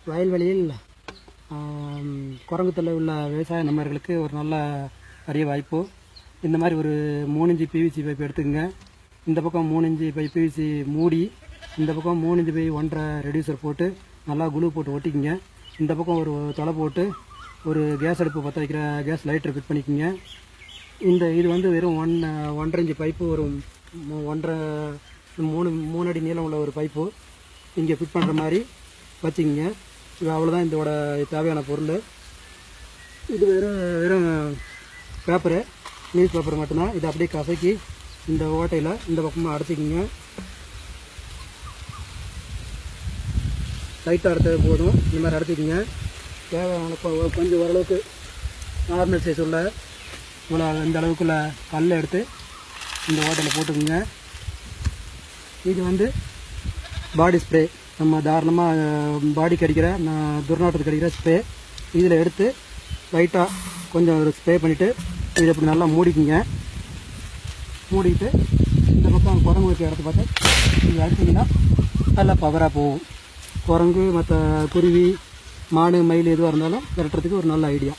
வயல்வெளியில் குரங்கு தொல்லை உள்ள விவசாய நண்பர்களுக்கு ஒரு நல்ல அரிய வாய்ப்பு. இந்த மாதிரி ஒரு 3 இன்ச்சு பிவிசி பைப் எடுத்துக்கங்க. இந்த பக்கம் 3 இன்ச்சு பைப் பிவிசி மூடி, இந்த பக்கம் 3 இன்ச்சு பை 1.5 ரெடியூசர் போட்டு நல்லா குளூ போட்டு ஒட்டிக்கிங்க. இந்த பக்கம் ஒரு தொலை போட்டு ஒரு கேஸ் அடுப்பு பற்ற வைக்கிற கேஸ் லைட்டர் ஃபிட் பண்ணிக்கோங்க. இது வந்து வெறும் 1.5 இன்ச்சு பைப்பு, ஒரு 3 அடி நீளம் உள்ள ஒரு பைப்பு இங்கே ஃபிட் பண்ணுற மாதிரி வச்சுக்கிங்க. இது அவ்வளோதான் இதோட தேவையான பொருள். இது வெறும் பேப்பரு, நியூஸ் பேப்பர் மட்டும்தான். இதை அப்படியே கசக்கி இந்த ஓட்டையில் இந்த பக்கமாக அடைச்சிக்கிங்க. லைட்டாக அடைச்சது போதும். இந்த மாதிரி அடைச்சிக்கிங்க. தேவையான கொஞ்சம் ஓரளவுக்கு நார்மல் சைஸ் உள்ள இந்த அளவுக்குள்ள கல் எடுத்து இந்த ஓட்டையில் போட்டுக்குங்க. இது வந்து பாடி ஸ்ப்ரே, நம்ம தாராளமாக பாடிக்கு அடிக்கிற துர்நாற்றத்துக்கு அடிக்கிற ஸ்ப்ரே. இதில் எடுத்து லைட்டாக கொஞ்சம் ஒரு ஸ்ப்ரே பண்ணிவிட்டு இதை இப்படி நல்லா மூடிக்குங்க. மூடிட்டு இந்த பக்கம் குரங்கு வைக்க இடத்த பார்த்து இது அடிச்சிங்கன்னா நல்லா பவராக போகும். குரங்கு மற்ற குருவி மாடு மயில் எதுவாக இருந்தாலும் விரட்டுறதுக்கு ஒரு நல்ல ஐடியா.